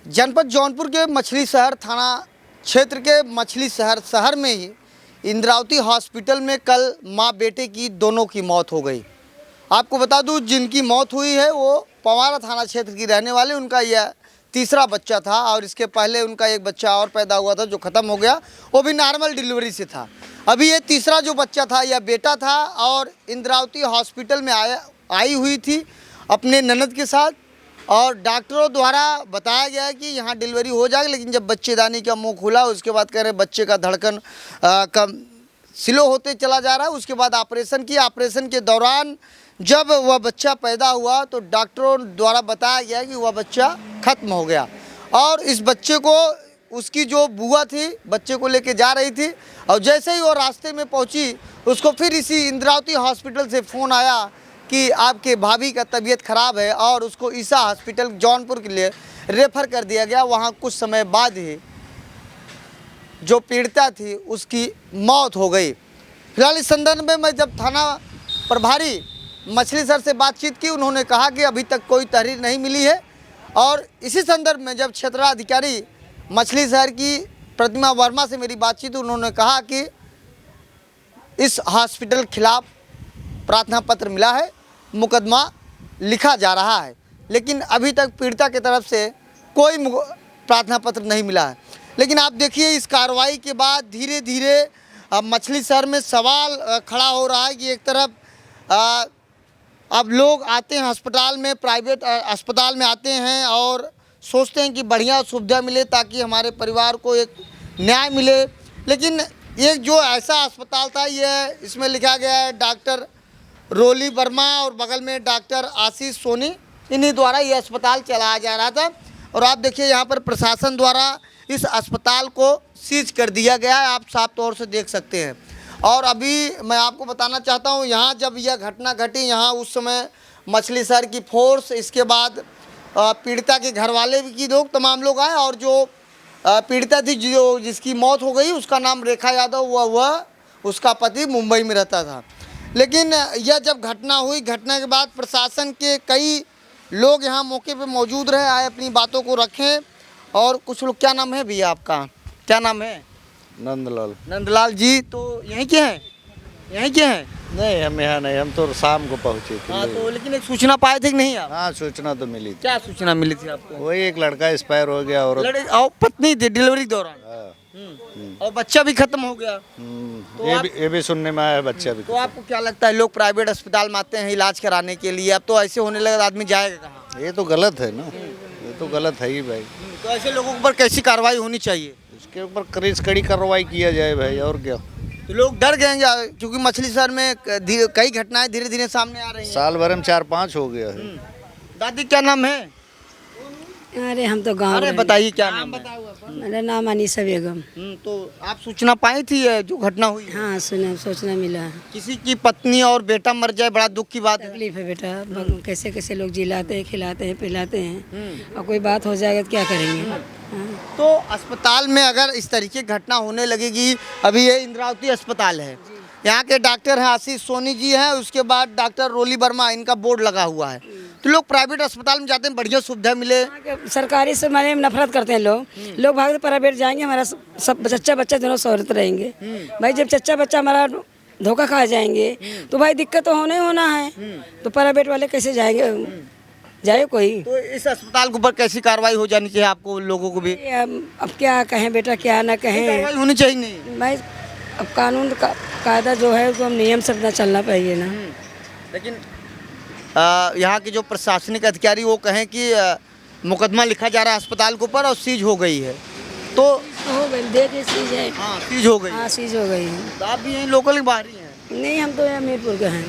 जनपद जौनपुर के मछली शहर थाना क्षेत्र के मछली शहर में ही इंद्रावती हॉस्पिटल में कल मां बेटे की दोनों की मौत हो गई। आपको बता दूं, जिनकी मौत हुई है वो पवारा थाना क्षेत्र की रहने वाले, उनका यह तीसरा बच्चा था और इसके पहले उनका एक बच्चा और पैदा हुआ था जो ख़त्म हो गया, वो भी नॉर्मल डिलीवरी से था। अभी ये तीसरा जो बच्चा था यह बेटा था और इंद्रावती हॉस्पिटल में आई हुई थी अपने ननद के साथ, और डॉक्टरों द्वारा बताया गया है कि यहाँ डिलीवरी हो जाएगी। लेकिन जब बच्चेदानी का मुंह खुला उसके बाद कह रहे बच्चे का धड़कन कम स्लो होते चला जा रहा है। उसके बाद ऑपरेशन किया। ऑपरेशन के दौरान जब वह बच्चा पैदा हुआ तो डॉक्टरों द्वारा बताया गया कि वह बच्चा ख़त्म हो गया। और इस बच्चे को उसकी जो बुआ थी बच्चे को लेके जा रही थी, और जैसे ही वो रास्ते में पहुंची उसको फिर इसी इंद्रावती हॉस्पिटल से फ़ोन आया कि आपके भाभी का तबीयत ख़राब है, और उसको ईसा हॉस्पिटल जौनपुर के लिए रेफ़र कर दिया गया। वहाँ कुछ समय बाद ही जो पीड़िता थी उसकी मौत हो गई। फिलहाल इस संदर्भ में मैं जब थाना प्रभारी मछली शहर से बातचीत की, उन्होंने कहा कि अभी तक कोई तहरीर नहीं मिली है। और इसी संदर्भ में जब क्षेत्राधिकारी मछली शहर की प्रतिमा वर्मा से मेरी बातचीत, उन्होंने कहा कि इस हॉस्पिटल खिलाफ प्रार्थना पत्र मिला है, मुकदमा लिखा जा रहा है, लेकिन अभी तक पीड़िता की तरफ से कोई प्रार्थना पत्र नहीं मिला है। लेकिन आप देखिए इस कार्रवाई के बाद धीरे धीरे मछली शहर में सवाल खड़ा हो रहा है कि एक तरफ अब लोग आते हैं अस्पताल में, प्राइवेट अस्पताल में आते हैं और सोचते हैं कि बढ़िया सुविधा मिले ताकि हमारे परिवार को एक न्याय मिले। लेकिन ये जो ऐसा अस्पताल था, ये इसमें लिखा गया है डॉक्टर रोली वर्मा और बगल में डॉक्टर आशीष सोनी, इन्हीं द्वारा ये अस्पताल चलाया जा रहा था। और आप देखिए यहाँ पर प्रशासन द्वारा इस अस्पताल को सीज कर दिया गया है, आप साफ तौर से देख सकते हैं। और अभी मैं आपको बताना चाहता हूँ, यहाँ जब यह घटना घटी, यहाँ उस समय मछली शहर की फोर्स, इसके बाद पीड़िता के घर वाले की लोग, तमाम लोग आए। और जो पीड़िता थी जिसकी मौत हो गई उसका नाम रेखा यादव, वह उसका पति मुंबई में रहता था। लेकिन यह जब घटना हुई, घटना के बाद प्रशासन के कई लोग यहाँ मौके पे मौजूद रहे, आए, अपनी बातों को रखें। और कुछ लोग, क्या नाम है भैया आपका, क्या नाम है? नंदलाल। नंदलाल जी, तो यहीं के हैं? यहीं के हैं? नहीं, हम यहाँ नहीं, हम तो शाम को पहुँचे थे। हाँ, तो लेकिन एक सूचना पाए थे कि नहीं आप? हाँ, सूचना तो मिली थी। क्या सूचना मिली थी आपको? वही एक लड़का एक्सपायर हो गया और और पत्नी थी डिलीवरी के दौरान, और बच्चा भी खत्म हो गया। तो ये भी सुनने में आया है, बच्चा भी। तो आपको क्या लगता है, लोग प्राइवेट अस्पताल में आते हैं इलाज कराने के लिए, अब तो ऐसे होने लगा आदमी जाएगा कहाँ? ये तो गलत है ना, ये तो गलत है ही भाई। तो ऐसे लोगों पर कैसी कार्रवाई होनी चाहिए? इसके ऊपर कड़ी कार्रवाई किया जाए भाई, और क्या। तो लोग डर गए हैं क्योंकि मछली शहर में कई घटनाएं धीरे धीरे सामने आ रही हैं। साल भर में 4-5 हो गया है। दादी, क्या नाम है? अरे हम तो गाँव। अरे बताइए क्या नाम है? मेरा नाम अनीसा बेगम। तो आप सूचना पाई थी ये जो घटना हुई? हाँ, सुने, सोचना मिला है। किसी की पत्नी और बेटा मर जाए, बड़ा दुख की बात है। तकलीफ है बेटा, कैसे कैसे लोग जिलाते हैं, खिलाते हैं, पिलाते हैं, और कोई बात हो जाएगा तो क्या करेंगे? हाँ। तो अस्पताल में अगर इस तरीके की घटना होने लगेगी, अभी ये इंद्रावती अस्पताल है, यहाँ के डॉक्टर हैं आशीष सोनी जी हैं, उसके बाद डॉक्टर रोली वर्मा, इनका बोर्ड लगा हुआ है। तो लोग प्राइवेट अस्पताल में जाते हैं, बढ़िया सुविधा मिले। सरकारी से माने नफरत करते हैं लोग भागते प्राइवेट जाएंगे, हमारा सब चच्चा बच्चा दोनों सहूलत रहेंगे। भाई जब चच्चा बच्चा हमारा धोखा खा जाएंगे तो भाई दिक्कत तो होना ही होना है। तो प्राइवेट वाले कैसे जाएंगे? जाए कोई। तो इस अस्पताल के ऊपर कैसी कार्रवाई हो जानी चाहिए आपको लोगों को भी? अब क्या कहें बेटा, क्या ना कहें, कार्रवाई होनी चाहिए नहीं भाई। अब कानून का कायदा जो है तो हम नियम से अपना चलना चाहिए ना। लेकिन यहाँ के जो प्रशासनिक अधिकारी वो कहें कि मुकदमा लिखा जा रहा है अस्पताल के ऊपर और सीज हो गई है, तो हो गई, दे दे सीज है। हाँ, सीज हो गई। हाँ, सीज हो गई है। तो आप भी यहीं लोकल ही बाहरी हैं? नहीं, हम तो यहाँ मीरपुर के हैं।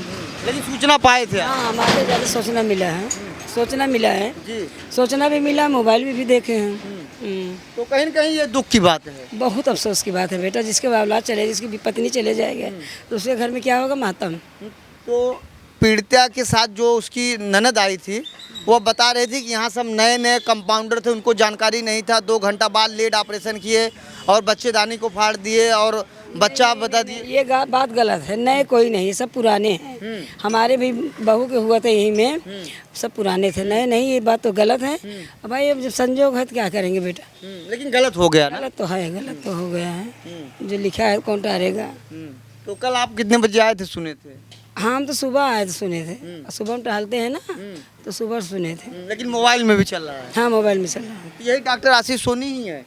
लेकिन सूचना पाए थे आप? हाँ, हमारे ज़्यादा सूचना मिला है, सूचना मिला है जी। सूचना भी मिला, मोबाइल में भी देखे हैं। तो कहीं न कहीं ये दुख की बात है। बहुत अफसोस की बात है बेटा, जिसके औलाद चले, जिसकी भी पत्नी चले जाएगा तो उसके घर में क्या होगा? मातम। तो पीड़िता के साथ जो उसकी ननद आई थी वो बता रही थी कि यहाँ सब नए नए कंपाउंडर थे, उनको जानकारी नहीं था। 2 घंटा बाद लेट ऑपरेशन किए और बच्चेदानी को फाड़ दिए और बच्चा आप बता दिए। ये बात गलत है, नए कोई नहीं, सब पुराने हैं। हमारे भी बहू के हुआ था यही में, सब पुराने थे, नए नहीं, ये बात तो गलत है। अब भाई अब जब संजोग है तो क्या करेंगे बेटा। लेकिन गलत हो गया ना। गलत तो है, गलत तो हो गया है, जो लिखा है कौन टारेगा। तो कल आप कितने बजे आए थे, सुने थे? हाँ, हम तो सुबह आए थे, सुने थे। सुबह हम टहलते हैं ना, तो सुबह सुने थे। लेकिन मोबाइल में भी चल रहा है। हाँ, मोबाइल में चल रहा है। यही डॉक्टर आशीष सोनी ही है।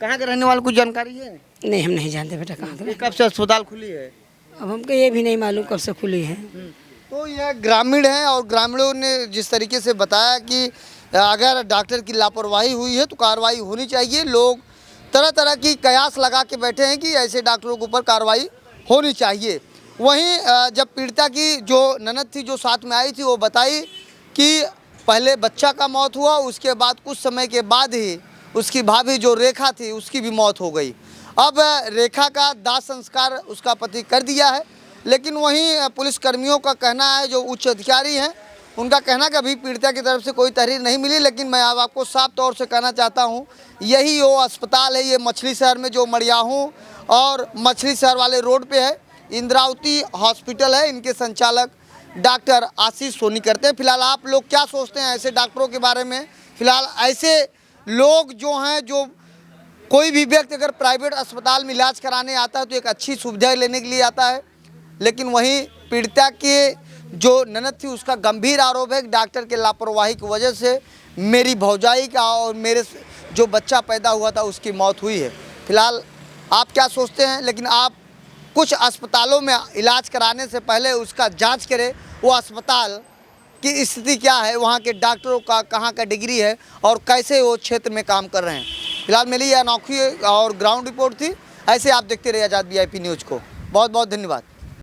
कहाँ के रहने वाले, कुछ जानकारी है? नहीं, हम नहीं जानते बेटा कहाँ ये का। कब से अस्पताल खुली है? अब हमको ये भी नहीं मालूम कब से खुली है। तो यह ग्रामीण हैं और ग्रामीणों ने जिस तरीके से बताया कि अगर डॉक्टर की लापरवाही हुई है तो कार्रवाई होनी चाहिए। लोग तरह तरह की कयास लगा के बैठे हैं कि ऐसे डॉक्टरों के ऊपर कार्रवाई होनी चाहिए। वहीं जब पीड़िता की जो ननद थी जो साथ में आई थी, वो बताई कि पहले बच्चा का मौत हुआ, उसके बाद कुछ समय के बाद ही उसकी भाभी जो रेखा थी उसकी भी मौत हो गई। अब रेखा का दाह संस्कार उसका पति कर दिया है, लेकिन वहीं पुलिस कर्मियों का कहना है, जो उच्च अधिकारी हैं उनका कहना कि अभी पीड़िता की तरफ से कोई तहरीर नहीं मिली। लेकिन मैं अब आपको साफ तौर से कहना चाहता हूं, यही वो अस्पताल है, ये मछली शहर में जो मड़ियाहूँ और मछली शहर वाले रोड पे है, इंद्रावती हॉस्पिटल है। इनके संचालक डॉक्टर आशीष सोनी करते हैं। फिलहाल आप लोग क्या सोचते हैं ऐसे डॉक्टरों के बारे में? फिलहाल ऐसे लोग जो हैं, जो कोई भी व्यक्ति अगर प्राइवेट अस्पताल में इलाज कराने आता है तो एक अच्छी सुविधा लेने के लिए आता है, लेकिन वहीं पीड़िता के जो ननद थी उसका गंभीर आरोप है कि डॉक्टर के लापरवाही की वजह से मेरी भौजाई का और मेरे जो बच्चा पैदा हुआ था उसकी मौत हुई है। फिलहाल आप क्या सोचते हैं? लेकिन आप कुछ अस्पतालों में इलाज कराने से पहले उसका जांच करें, वो अस्पताल की स्थिति क्या है, वहाँ के डॉक्टरों का कहाँ का डिग्री है और कैसे वो क्षेत्र में काम कर रहे हैं। फिलहाल मेरी यह अनोखी और ग्राउंड रिपोर्ट थी। ऐसे आप देखते रहिए आज़ाद VIP न्यूज़ को। बहुत बहुत धन्यवाद।